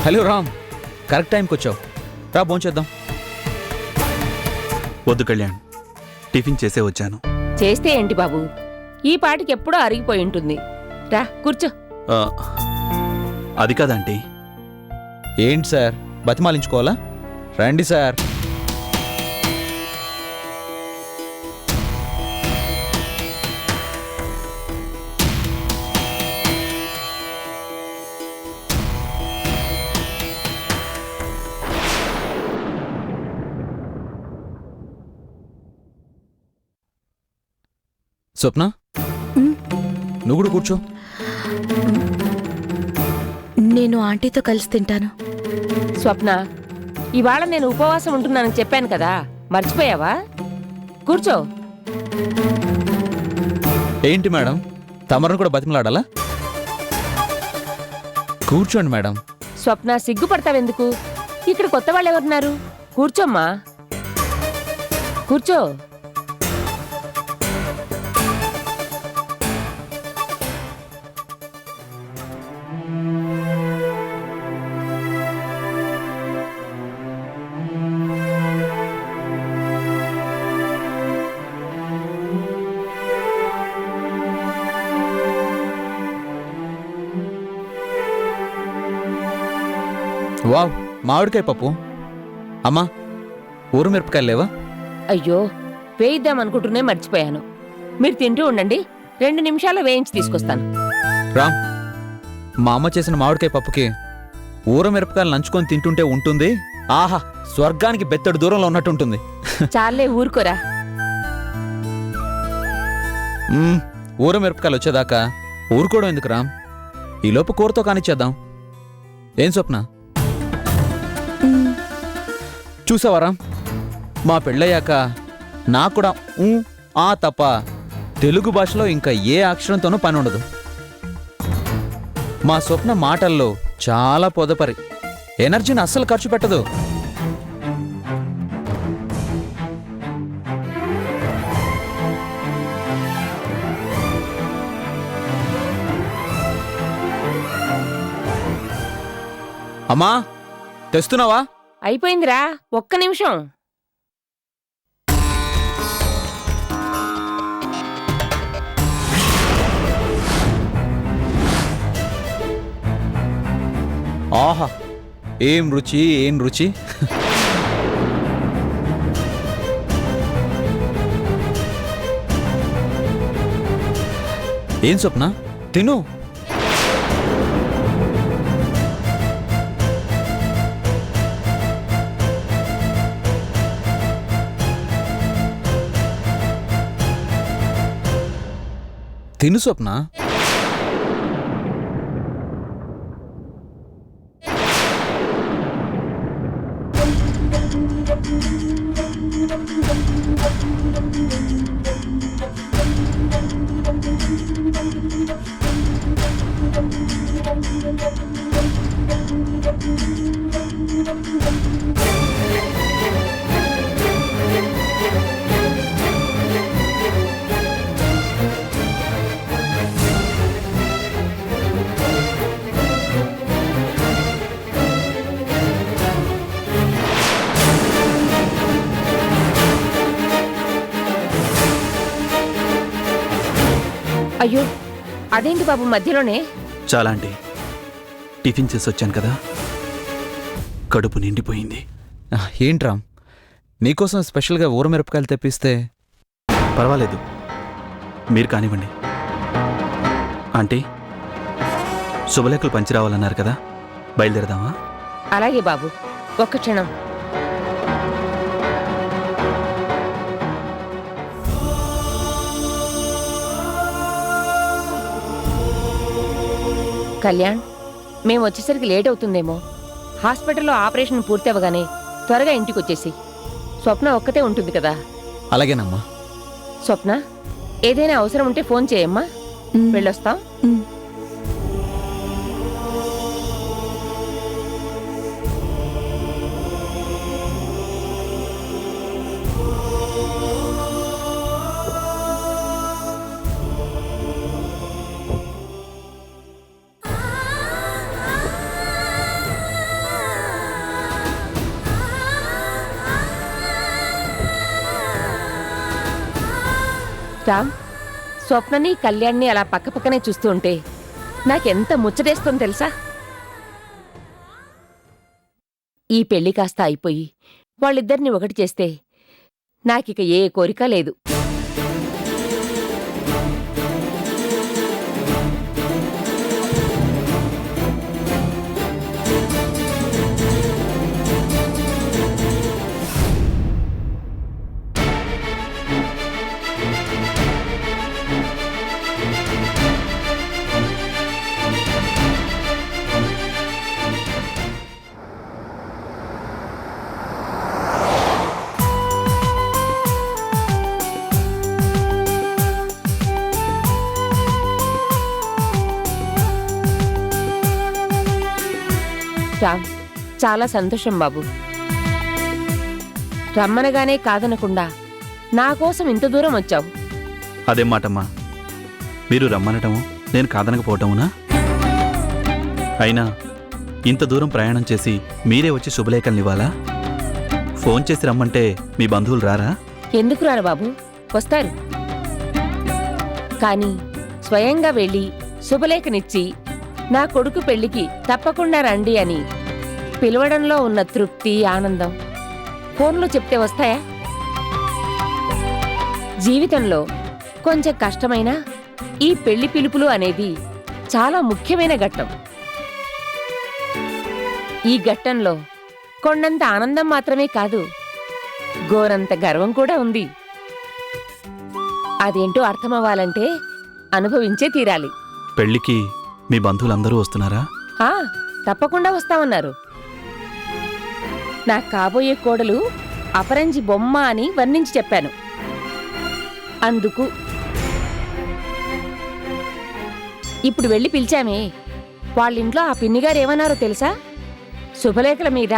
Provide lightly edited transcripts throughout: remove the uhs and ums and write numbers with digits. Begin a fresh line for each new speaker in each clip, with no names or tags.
Hello Ram, correct టైంకి వచ్చావు. రా భోంచేద్దాం.
వద్దు కళ్యాణ్, టిఫిన్ చేసే వచ్చాను.
చేస్తే ఏంటి బాబు, ఈ పాటికి ఎప్పుడో అరిగిపోయి ఉంటుంది. రా కూర్చో.
అది కాదంటీ.
ఏంటి సార్, బతిమాలించుకోవాలా? రండి సార్. స్వప్న, నువ్వు కూడా కూర్చో.
నేను ఆంటీతో కలిసి తింటాను.
స్వప్న, ఇవాళ నేను ఉపవాసం ఉంటున్నానని చెప్పాను కదా, మర్చిపోయావా? కూర్చో.
ఏంటి మేడం, తమరును కూడా బతిమలాడాలా? కూర్చోండి మేడం.
స్వప్న, సిగ్గుపడతావెందుకు? ఇక్కడ కొత్త వాళ్ళు ఎవరున్నారు? కూర్చోమ్మా, కూర్చో.
వావ్, మామిడికాయ పప్పు. అమ్మా, ఊరు మిరపకాయలు లేవా?
అయ్యో, వేయిద్దామనుకుంటూనే మర్చిపోయాను. మీరు తింటూ ఉండండి, 2 నిమిషాలు వేయించి తీసుకొస్తాను.
రామ్, మా అమ్మ చేసిన మామిడికాయ పప్పుకి ఊర మిరపకాయలు నంచుకొని తింటుంటే ఉంటుంది. ఆహా, స్వర్గానికి బెత్తడు దూరంలో ఉన్నట్టుంటుంది.
చాలే, ఊరుకోరా.
ఊర మిరపకాయలు వచ్చేదాకా ఊరుకోవడం ఎందుకు రామ్? ఈలోపు కూరతో కానిచ్చేద్దాం. ఏం స్వప్న, చూసావరా, మా పెళ్ళయ్యాక నాకు కూడా ఆ తప్ప తెలుగు భాషలో ఇంకా ఏ అక్షరంతోనూ పని ఉండదు. మా స్వప్న మాటల్లో చాలా పొదపరి, ఎనర్జీని అస్సలు ఖర్చు పెట్టదు. అమ్మా, తెస్తున్నావా?
అయిపోయిందిరా, ఒక్క నిమిషం.
ఆహా, ఏం రుచి, ఏం రుచి. ఏం స్వప్న, తిను. తిను స్వప్న.
అయ్యో, అదేంటి బాబు మధ్యలోనే?
చాలా అండి, టిఫిన్ చేసి వచ్చాను కదా, కడుపు నిండిపోయింది.
ఏంట్రా, నీకోసం స్పెషల్గా ఊర మిరపకాయలు తెప్పిస్తే.
పర్వాలేదు, మీరు కానివ్వండి. ఆంటీ, శుభలేఖలు పంచి రావాలన్నారు కదా, బయలుదేరదామా?
అలాగే బాబు, ఒక్క క్షణం. కళ్యాణ్, మేము వచ్చేసరికి లేట్ అవుతుందేమో. హాస్పిటల్లో ఆపరేషన్ పూర్తి అవ్వగానే త్వరగా ఇంటికి వచ్చేసి. స్వప్న ఒక్కతే ఉంటుంది కదా.
అలాగేనమ్మా.
స్వప్న, ఏదైనా అవసరం ఉంటే ఫోన్ చేయమ్మా, వెళ్ళొస్తాం. రామ్, స్వప్నని కళ్యాణ్ని అలా పక్కపక్కనే చూస్తూ ఉంటే నాకెంత ముచ్చటేస్తుందో తెలుసా? ఈ పెళ్లి కాస్త అయిపోయి వాళ్ళిద్దరిని ఒకటి చేస్తే నాకిక ఏ కోరిక లేదు. రామ్, చాలా సంతోషం బాబు. రమ్మనగానే కాదనకుండా నా కోసం ఇంత దూరం వచ్చావు.
అదేం మాటమ్మా, మీరు రమ్మనటము నేను కాదనకపోవటమునా? అయినా ఇంత దూరం ప్రయాణం చేసి మీరే వచ్చి శుభలేఖల్నివ్వాలా? ఫోన్ చేసి రమ్మంటే మీ బంధువులు రారా?
ఎందుకు రారు బాబు, వస్తారు. కానీ స్వయంగా వెళ్ళి శుభలేఖనిచ్చి నా కొడుకు పెళ్లికి తప్పకుండా రండి అని పిలవడంలో ఉన్న తృప్తి, ఆనందం ఫోన్లో చెప్తే వస్తాయా? జీవితంలో కొంచెం కష్టమైనా ఈ పెళ్లి పిలుపులు అనేది చాలా ముఖ్యమైన ఘట్టం. ఈ ఘట్టంలో కొండంత ఆనందం మాత్రమే కాదు, గోరంత గర్వం కూడా ఉంది. అదేంటో అర్థమవ్వాలంటే అనుభవించే తీరాలి.
పెళ్లికి మీ బంధువులందరూ వస్తున్నారా?
ఆ, తప్పకుండా వస్తామన్నారు. నా కాబోయే కోడలు అపరంజి బొమ్మ అని వర్ణించి చెప్పాను. అందుకు ఇప్పుడు వెళ్ళి పిలిచామే, వాళ్ళింట్లో ఆ పిన్నిగారు ఏమన్నారో తెలుసా? శుభలేఖల మీద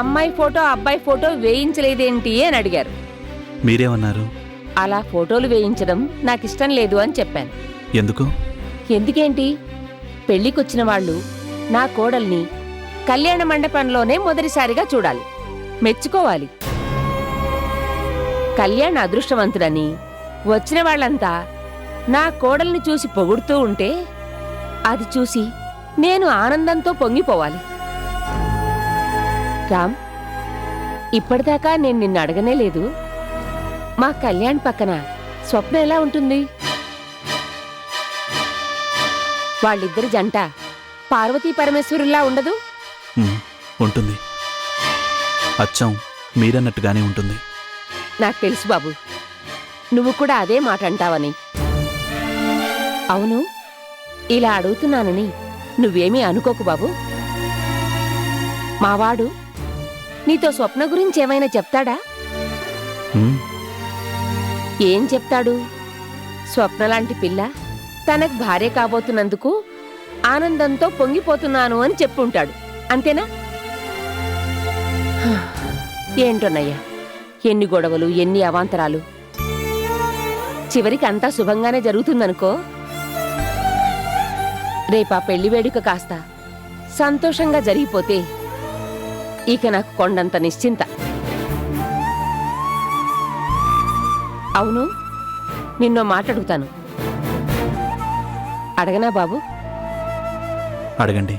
అమ్మాయి ఫోటో అబ్బాయి ఫోటో వేయించలేదేంటి అని అడిగారు.
మీరేమన్నారు?
అలా ఫోటోలు వేయించడం నాకిష్టం లేదు అని చెప్పాను.
ఎందుకు?
ఎందుకేంటి, పెళ్లికొచ్చిన వాళ్ళు నా కోడల్ని కళ్యాణ మండపంలోనే మొదటిసారిగా చూడాలి, మెచ్చుకోవాలి. కళ్యాణ్ అదృష్టవంతుడని వచ్చిన వాళ్ళంతా నా కోడల్ని చూసి పొగుడుతూ ఉంటే అది చూసి నేను ఆనందంతో పొంగిపోవాలి. రామ్, ఇప్పటిదాకా నేను నిన్ను అడగనే లేదు, మా కళ్యాణ్ పక్కన స్వప్న ఎలా ఉంటుంది? వాళ్ళిద్దరి జంట పార్వతీ పరమేశ్వరుల్లా ఉండదు?
ఉంటుంది, అచ్చం మీరన్నట్టుగానే ఉంటుంది.
నాకు తెలుసు బాబు, నువ్వు కూడా అదే మాట అంటావని. అవును, ఇలా అడుగుతున్నానని నువ్వేమీ అనుకోకు బాబు. మావాడు నీతో స్వప్న గురించి ఏమైనా చెప్తాడా?
ఉమ్,
ఏం చెప్తాడు? స్వప్న లాంటి పిల్ల తనకు భార్య కాబోతున్నందుకు ఆనందంతో పొంగిపోతున్నాను అని చెప్పుంటాడు, అంతేనా? ఏంటోనయ్యా, ఎన్ని గొడవలు, ఎన్ని అవాంతరాలు. చివరికి అంతా శుభంగానే జరుగుతుందనుకో. రేపా పెళ్లి వేడుక కాస్త సంతోషంగా జరిగిపోతే ఇక నాకు కొండంత నిశ్చింత. అవును, నిన్నో మాట అడుగుతాను, అడగనా బాబు?
అడగండి.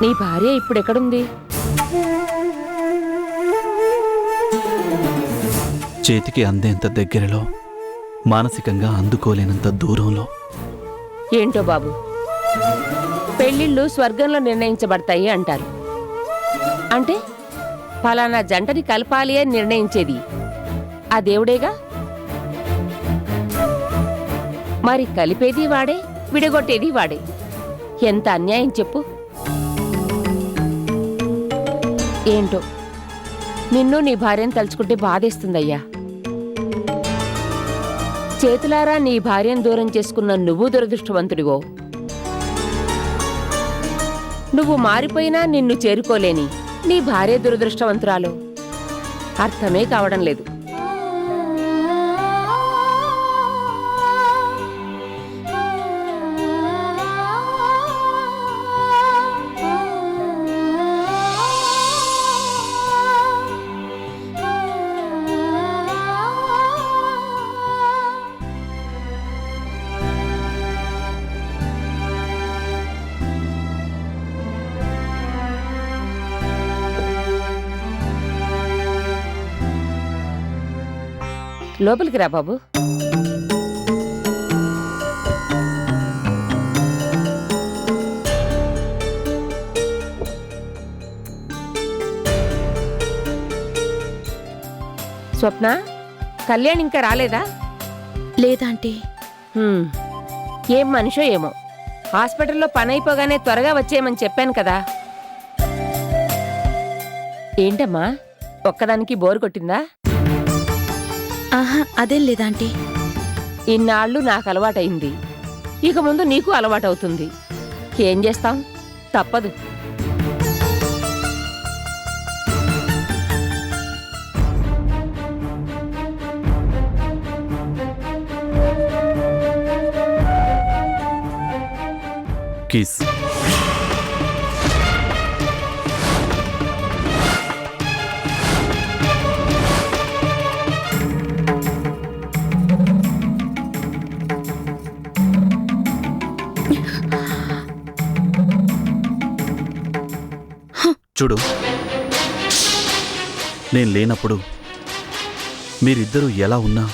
నీ భార్య ఇప్పుడెక్కడుంది?
చేతికి అందేంత దగ్గరలో, మానసికంగా అందుకోలేనంత దూరంలో.
ఏంటో బాబు, పెళ్ళిళ్ళు స్వర్గంలో నిర్ణయించబడతాయి అంటారు. అంటే ఫలానా జంటని కలపాలి అని నిర్ణయించేది ఆ దేవుడేగా. మరి కలిపేది వాడే, విడగొట్టేది వాడే. ఎంత అన్యాయం చెప్పు. ఏంటో, నిన్ను నీ భార్యను తలుచుకుంటే బాధేస్తుందయ్యా. చేతులారా నీ భార్యను దూరం చేసుకున్న నువ్వు దురదృష్టవంతుడివో, నువ్వు మారిపోయినా నిన్ను చేరుకోలేని నీ భార్య దురదృష్టవంతురాలో అర్థమే కావడం లేదు. లోపలికి రా బాబు. స్వప్న, కళ్యాణ్ ఇంకా రాలేదా?
లేదాంటీ.
హ్మ్. ఏం మనిషో ఏమో, హాస్పిటల్లో పని అయిపోగానే త్వరగా వచ్చేయమని చెప్పాను కదా. ఏంటమ్మా, ఒక్కదానికి బోరు కొట్టిందా?
ఆహా, అదేం లేదాంటీ.
ఇన్నాళ్ళు నాకు అలవాటైంది, ఇక ముందు నీకు అలవాటవుతుంది. ఏం చేస్తాం, తప్పదు.
కీస్. చూడు, నేను లేనప్పుడు మీరిద్దరూ ఎలా ఉన్నా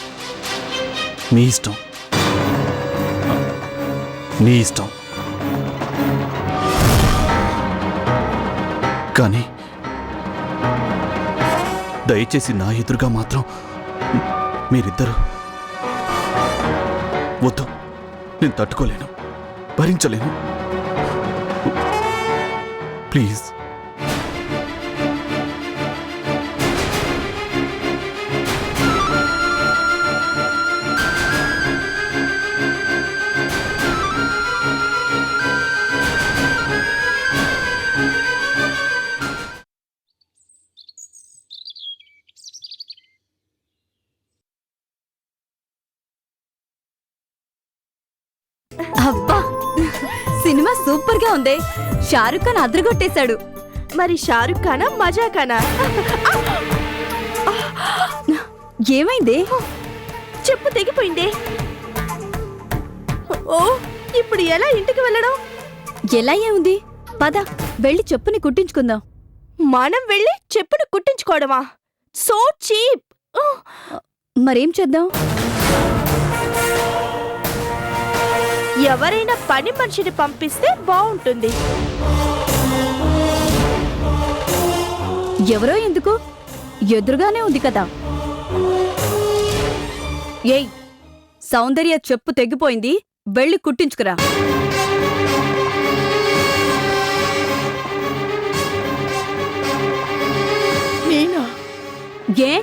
మీ ఇష్టం, నీ ఇష్టం. కానీ దయచేసి నా ఎదురుగా మాత్రం మీరిద్దరూ వద్దు. నేను తట్టుకోలేను, భరించలేను. ప్లీజ్.
అబ్బా, సినిమా సూపర్ గా ఉంది. షారుఖ్ ఖాన్ అదరగొట్టేశాడు.
మరి షారుఖ్ ఖానా మజాకానా?
ఏమైంది?
చెప్పు తెగిపోయిందే. ఓ, ఇప్పుడు ఎలా ఇంటికి వెళ్ళడం?
ఎలా ఏముంది, పద వెళ్ళి చెప్పుని కుట్టించుకుందాం.
మనం వెళ్ళి చెప్పును కుట్టించుకోవడమా? So cheap.
మరేం చేద్దాం?
ఎవరైనా పని మనిషిని పంపిస్తే బాగుంటుంది.
ఎవరో ఎందుకు, ఎదురుగానే ఉంది కదా. ఏయ్, సౌందర్య చెప్పు తెగిపోయింది, వెళ్ళి కుట్టించుకురా.
నేనా?
ఏ,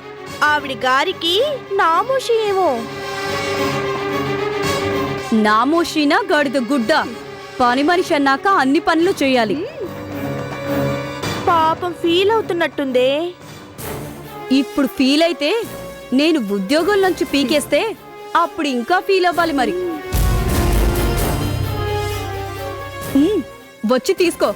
ఆవిడ గారికి నామోషి ఏమో.
నామోషీనా గాడిద గుడ్డ, పని మనిషి అన్నాక అన్ని పనులు చేయాలి.
పాపం ఫీల్ అవుతున్నట్టుందే.
ఇప్పుడు ఫీల్ అయితే నేను ఉద్యోగం నుంచి పీకేస్తే అప్పుడు ఇంకా ఫీల్ అవ్వాలి మరి. వచ్చి తీసుకో.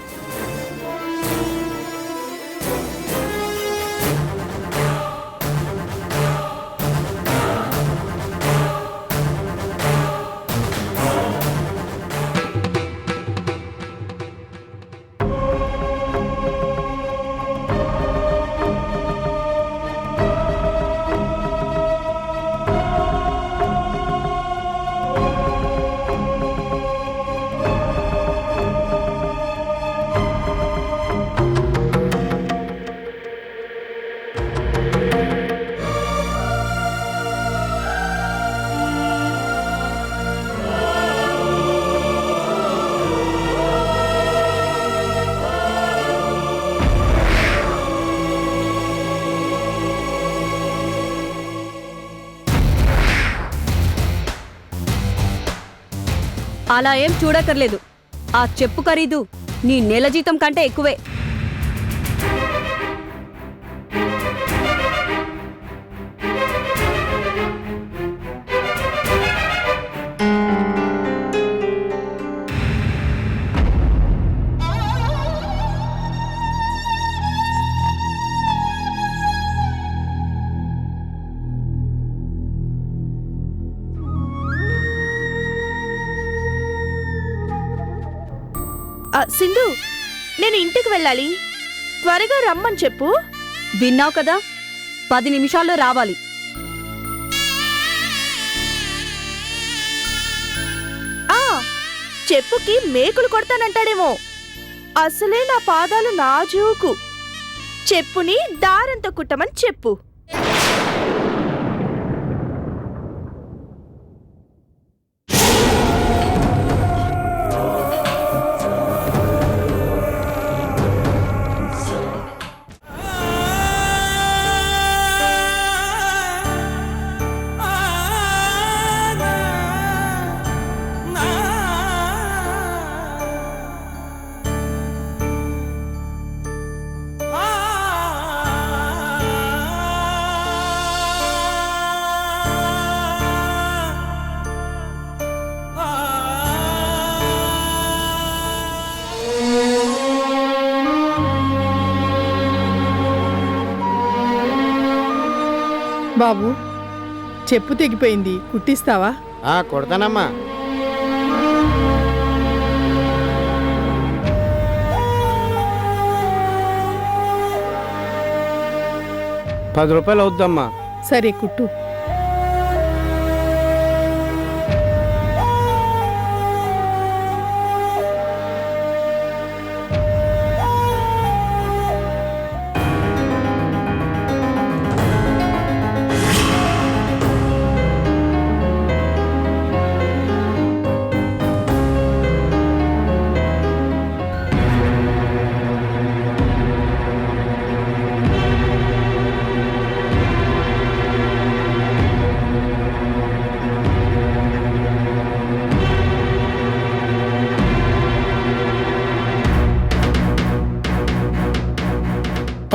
అలా ఏం చూడక్కర్లేదు. ఆ చెప్పు ఖరీదు నీ నెల జీతం కంటే ఎక్కువే.
సింధు, నేను ఇంటికి వెళ్ళాలి, త్వరగా రమ్మని చెప్పు.
విన్నావు కదా, 10 నిమిషాల్లో రావాలి.
చెప్పుకి మేకులు కొడతానంటాడేమో. అసలే నా పాదాలు నాజూకు. చెప్పుని దారంతో కుట్టమని చెప్పు.
బాబు, చెప్పు తెగిపోయింది, కుట్టిస్తావా?
కొడతానమ్మా. ₹10 అవుద్దమ్మా.
సరే కుట్టు.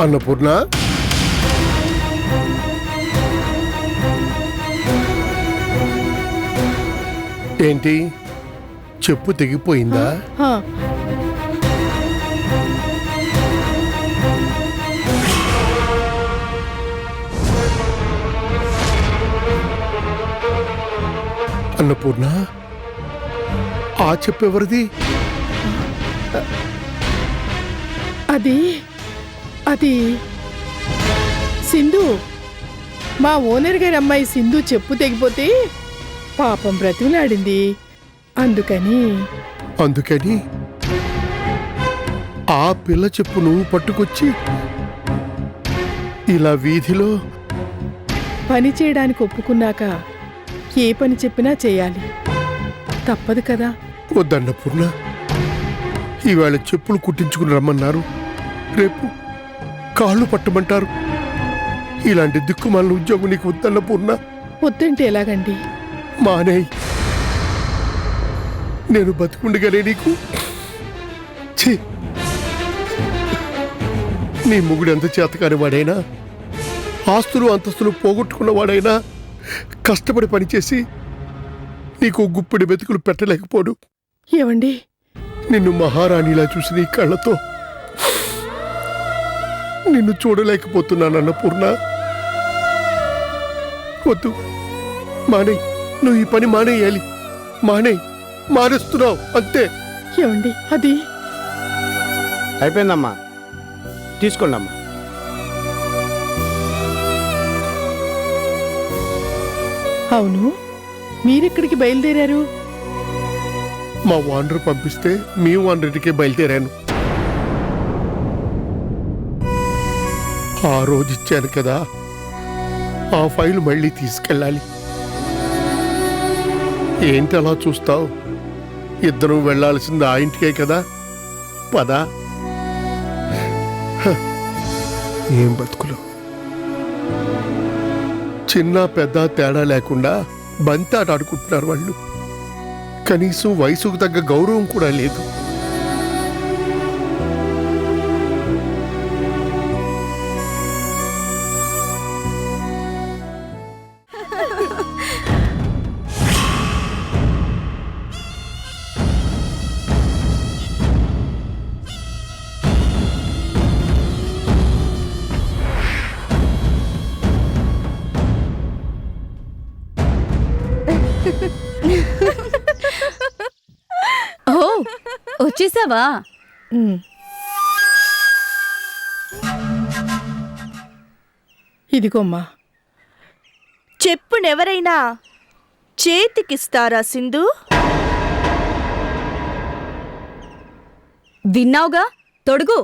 అన్నపూర్ణ, ఏంటి చెప్పు తెగిపోయిందా?
హా,
అన్నపూర్ణ, ఆ చెప్పెవరిది?
అది అది సింధు. మా ఓనర్ గారి అమ్మాయి సింధు చెప్పు తెగిపోతే పాపం బ్రతిమలాడింది.
అందుకని ఆ పిల్ల చెప్పు నువ్వు పట్టుకొచ్చి ఇలా వీధిలో
పని చేయడానికి ఒప్పుకున్నాక ఏ పని చెప్పినా చేయాలి, తప్పదు కదా.
వద్దన్నపూర్ణ, ఈవేళ చెప్పులు కుట్టించుకుని రమ్మన్నారు, రేపు కాళ్ళు పట్టమంటారు. ఇలాంటి దిక్కుమాలిన ఉద్యోగం నీకు వద్దన్నపూర్ణ.
వద్దంటే ఎలాగండి?
మానేయ్. నేను బతికుండగానే నీకు ఛీ! నీ మొగుడు ఎంత చేతకాని వాడైనా, ఆస్తులు అంతస్తులు పోగొట్టుకున్నవాడైనా కష్టపడి పనిచేసి నీకు గుప్పిడి వెతుకులు పెట్టలేకపోడు.
ఏవండి,
నిన్ను మహారాణిలా చూసి నీ కళ్ళతో నిన్ను చూడలేకపోతున్నానన్న పూర్ణ. వద్దు, మానే. నువ్వు ఈ పని మానేయాలి. మానేస్తున్నావు అంతే.
ఏవండి, అది
అయిపోయిందమ్మా, తీసుకోండి అమ్మా.
అవును, మీరెక్కడికి బయలుదేరారు?
మా వానరు పంపిస్తే మీ వానరింటికే బయలుదేరాను. ఆ రోజు ఇచ్చాను కదా, ఆ ఫైల్ మళ్ళీ తీసుకెళ్ళాలి. ఏంటి అలా చూస్తావు? ఇద్దరం వెళ్లాల్సింది ఆ ఇంటికే కదా, పదా. ఏం బతుకులు! చిన్న పెద్ద తేడా లేకుండా బంతాట ఆడుకుంటున్నారు వాళ్ళు. కనీసం వయసుకు తగ్గ గౌరవం కూడా లేదు.
ఓ, వచ్చేసావా?
ఇదిగోమ్మా.
చెప్పునెవరైనా చేతికిస్తారా సింధు?
విన్నావుగా తొడుగు